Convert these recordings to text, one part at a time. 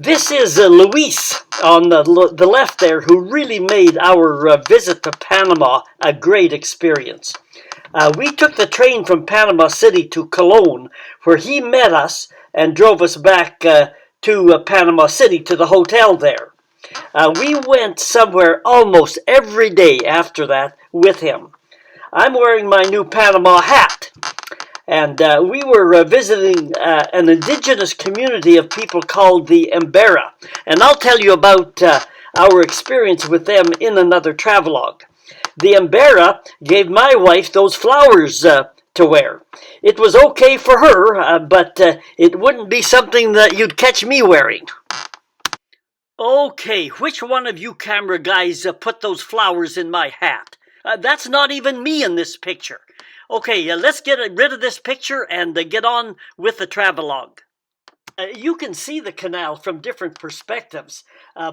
This is Luis on the left there, who really made our visit to Panama a great experience. We took the train from Panama City to Cologne, where he met us and drove us back to Panama City to the hotel there. We went somewhere almost every day after that with him. I'm wearing my new Panama hat. And we were visiting an indigenous community of people called the Embera. And I'll tell you about our experience with them in another travelogue. The Embera gave my wife those flowers to wear. It was okay for her, but it wouldn't be something that you'd catch me wearing. Okay, which one of you camera guys put those flowers in my hat? That's not even me in this picture. Okay, let's get rid of this picture and get on with the travelogue. You can see the canal from different perspectives.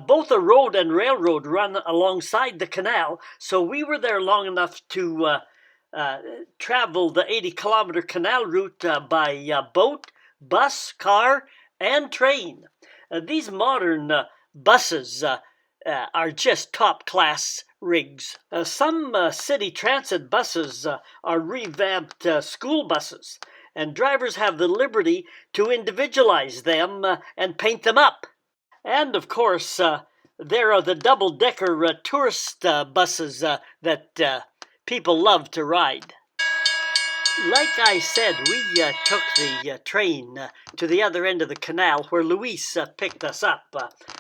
Both a road and railroad run alongside the canal, so we were there long enough to travel the 80-kilometer canal route by boat, bus, car, and train. These modern buses are just top-class rigs. Some city transit buses are revamped school buses, and drivers have the liberty to individualize them and paint them up. And of course, there are the double-decker tourist buses that people love to ride. Like I said, we took the train to the other end of the canal where Luis picked us up.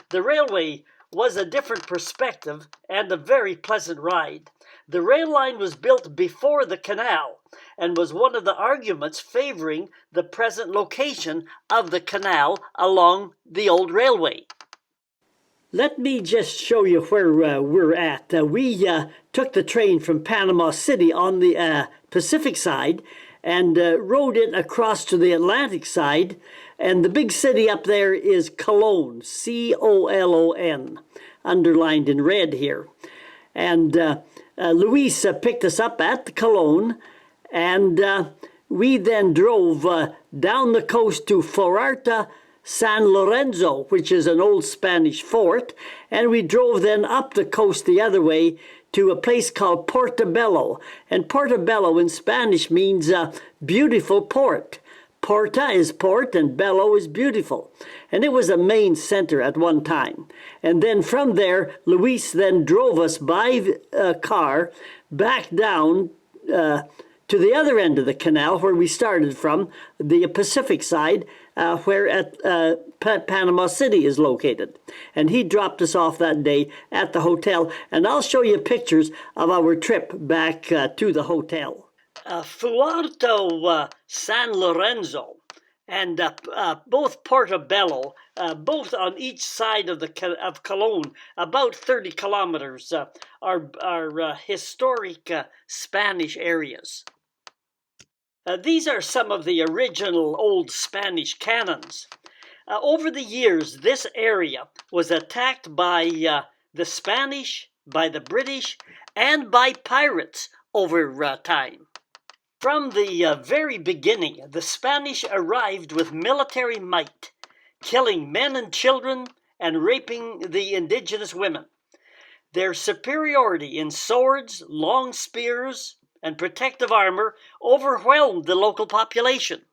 The railway was a different perspective and a very pleasant ride. The rail line was built before the canal and was one of the arguments favoring the present location of the canal along the old railway. Let me just show you where we're at. We took the train from Panama City on the Pacific side and rode it across to the Atlantic side. And the big city up there is Cologne, C-O-L-O-N, underlined in red here. And Luis picked us up at Cologne, and we then drove down the coast to Fuerte San Lorenzo, which is an old Spanish fort, and we drove then up the coast the other way to a place called Portobello. And Portobello in Spanish means beautiful port. Porta is port and bello is beautiful. And it was a main center at one time. And then from there, Luis then drove us by car back down to the other end of the canal where we started from, the Pacific side, where Panama City is located. And he dropped us off that day at the hotel. And I'll show you pictures of our trip back to the hotel. Fuerte San Lorenzo and both Portobello, both on each side of Cologne, about 30 kilometers, are historic Spanish areas. These are some of the original old Spanish cannons. Over the years, this area was attacked by the Spanish, by the British, and by pirates over time. From the very beginning, the Spanish arrived with military might, killing men and children and raping the indigenous women. Their superiority in swords, long spears, and protective armor overwhelmed the local population.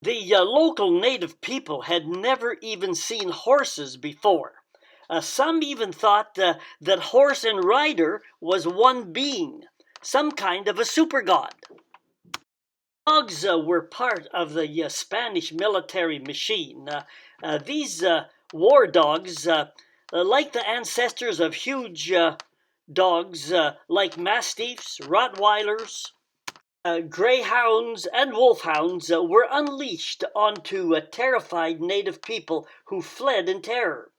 The local native people had never even seen horses before. Some even thought that horse and rider was one being, some kind of a super god. Dogs were part of the Spanish military machine. These war dogs, like the ancestors of huge dogs like mastiffs, Rottweilers, greyhounds, and wolfhounds, were unleashed onto terrified native people who fled in terror.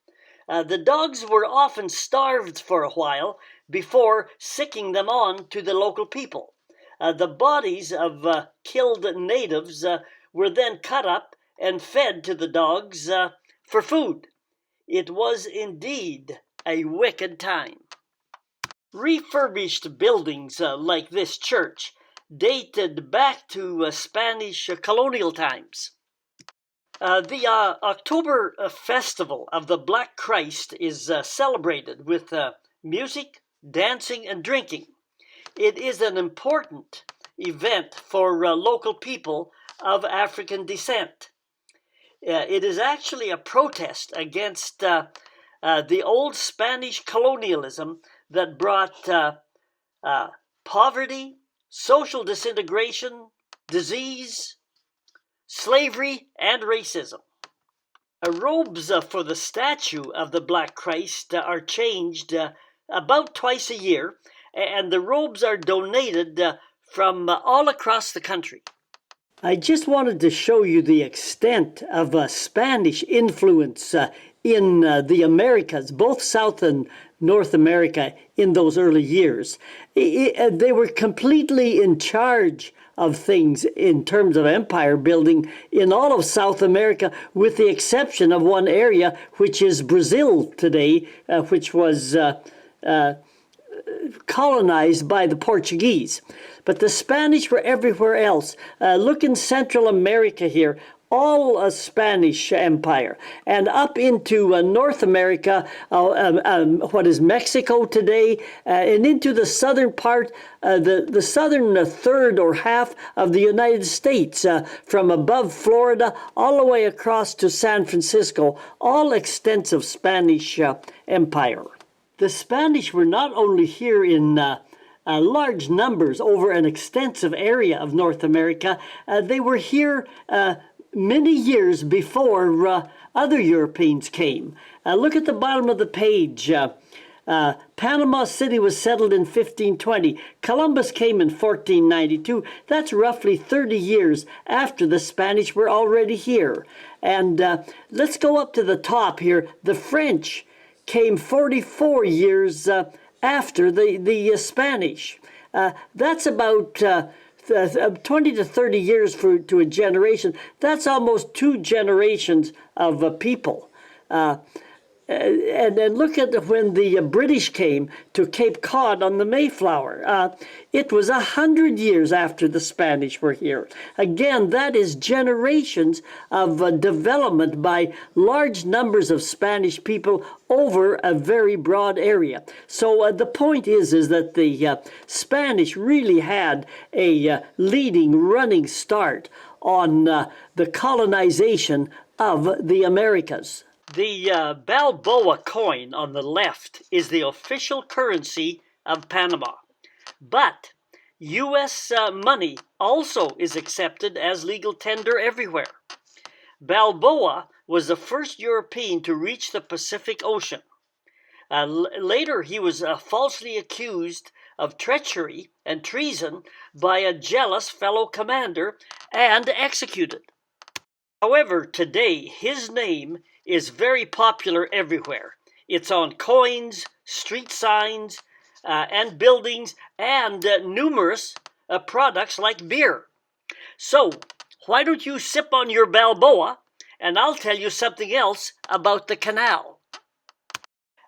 The dogs were often starved for a while before sicking them on to the local people. The bodies of killed natives were then cut up and fed to the dogs for food. It was indeed a wicked time. Refurbished buildings like this church dated back to Spanish colonial times. The October festival of the Black Christ is celebrated with music, dancing, and drinking. It is an important event for local people of African descent. It is actually a protest against the old Spanish colonialism that brought poverty, social disintegration, disease, slavery, and racism. Robes for the statue of the Black Christ are changed about twice a year, and the robes are donated from all across the country. I just wanted to show you the extent of Spanish influence in the Americas, both South and North America, in those early years. They were completely in charge of things in terms of empire building in all of South America, with the exception of one area, which is Brazil today, which was colonized by the Portuguese. But the Spanish were everywhere else. Look in Central America here, all a Spanish empire. And up into North America, what is Mexico today, and into the southern part, the southern third or half of the United States, from above Florida all the way across to San Francisco, all extensive Spanish empire. The Spanish were not only here in large numbers over an extensive area of North America, they were here many years before other Europeans came. Look at the bottom of the page. Panama City was settled in 1520. Columbus came in 1492. That's roughly 30 years after the Spanish were already here. And let's go up to the top here. The French came 44 years after the Spanish. That's about 20 to 30 years to a generation. That's almost 2 generations of people. And then look at when the British came to Cape Cod on the Mayflower. It was 100 years after the Spanish were here. Again, that is generations of development by large numbers of Spanish people over a very broad area. So the point is that the Spanish really had a leading running start on the colonization of the Americas. The Balboa coin on the left is the official currency of Panama. But U.S. money also is accepted as legal tender everywhere. Balboa was the first European to reach the Pacific Ocean. Later, he was falsely accused of treachery and treason by a jealous fellow commander and executed. However, today, his name is very popular everywhere. It's on coins, street signs, and buildings, and numerous products like beer. So, why don't you sip on your Balboa, and I'll tell you something else about the canal.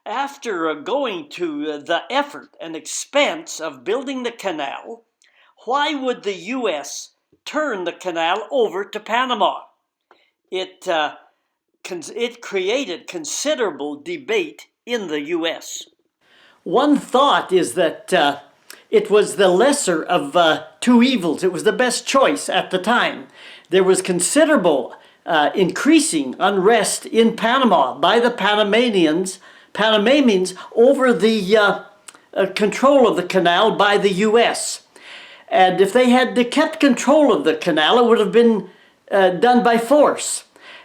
After going to the effort and expense of building the canal, why would the U.S. turn the canal over to Panama? It created considerable debate in the U.S. One thought is that it was the lesser of 2 evils. It was the best choice at the time. There was considerable increasing unrest in Panama by the Panamanians over the control of the canal by the U.S. And if they had kept control of the canal, it would have been done by force.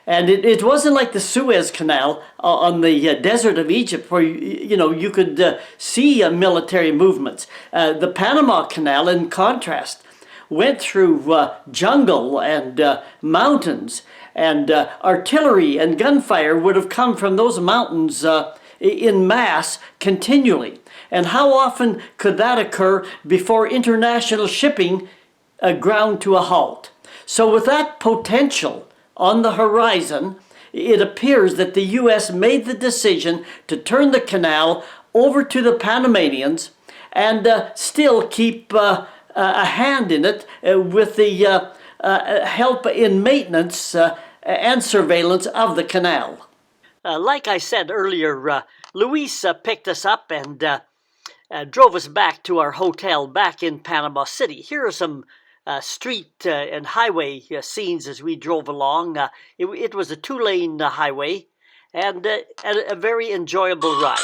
And it wasn't like the Suez Canal on the desert of Egypt, where you could see military movements. The Panama Canal, in contrast, went through jungle and mountains, and artillery and gunfire would have come from those mountains in mass continually. And how often could that occur before international shipping ground to a halt? So with that potential on the horizon, it appears that the U.S. made the decision to turn the canal over to the Panamanians and still keep a hand in it with the help in maintenance and surveillance of the canal. Like I said earlier, Luis picked us up and drove us back to our hotel back in Panama City. Here are some street and highway scenes as we drove along. It was a 2-lane highway and a very enjoyable ride.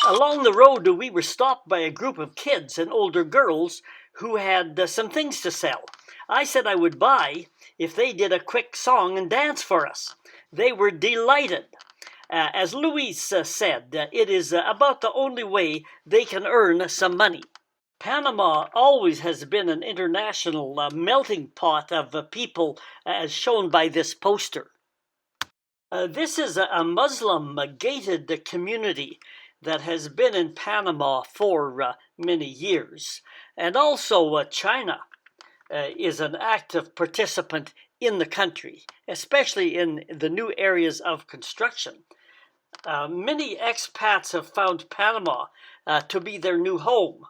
Along the road, we were stopped by a group of kids and older girls who had some things to sell. I said I would buy if they did a quick song and dance for us. They were delighted. As Luis said, it is about the only way they can earn some money. Panama always has been an international melting pot of people, as shown by this poster. This is a Muslim gated community that has been in Panama for many years. And also China is an active participant in the country, especially in the new areas of construction. Many expats have found Panama to be their new home.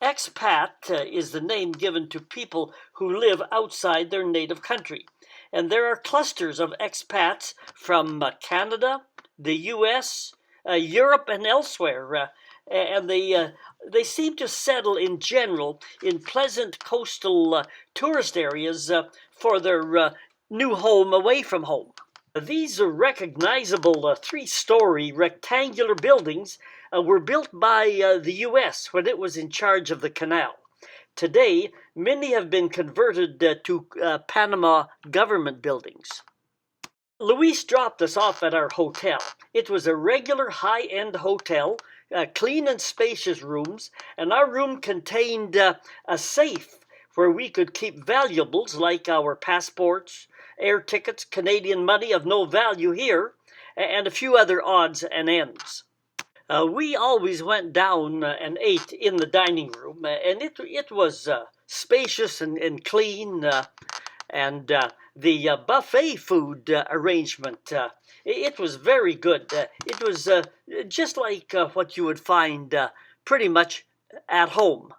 Expat is the name given to people who live outside their native country. And there are clusters of expats from Canada, the U.S., Europe, and elsewhere. And they seem to settle in general in pleasant coastal tourist areas for their new home away from home. These recognizable 3-story rectangular buildings were built by the U.S. when it was in charge of the canal. Today, many have been converted to Panama government buildings. Luis dropped us off at our hotel. It was a regular high-end hotel, clean and spacious rooms, and our room contained a safe where we could keep valuables like our passports, air tickets, Canadian money of no value here, and a few other odds and ends. We always went down and ate in the dining room, and it was spacious and clean, and the buffet food arrangement, it was very good. It was just like what you would find pretty much at home.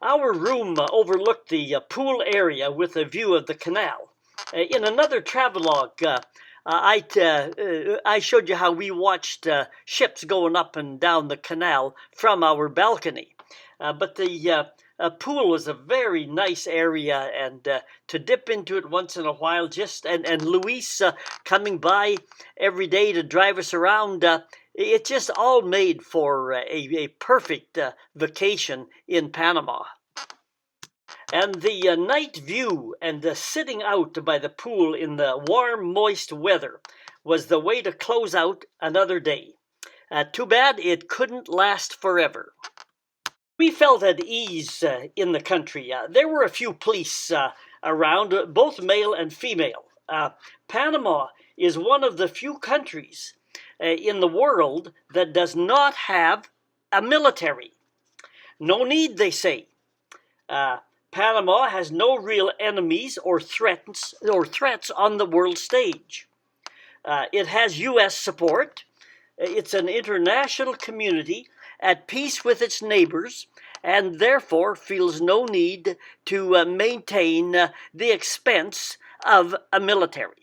Our room overlooked the pool area with a view of the canal. In another travelogue, I showed you how we watched ships going up and down the canal from our balcony. But the pool was a very nice area, and to dip into it once in a while, and Luis coming by every day to drive us around, it just all made for a perfect vacation in Panama. And the night view and the sitting out by the pool in the warm, moist weather was the way to close out another day. Too bad it couldn't last forever. We felt at ease in the country. There were a few police around, both male and female. Panama is one of the few countries in the world that does not have a military. No need, they say. Panama has no real enemies or threats on the world stage. It has U.S. support. It's an international community at peace with its neighbors, and therefore feels no need to maintain the expense of a military.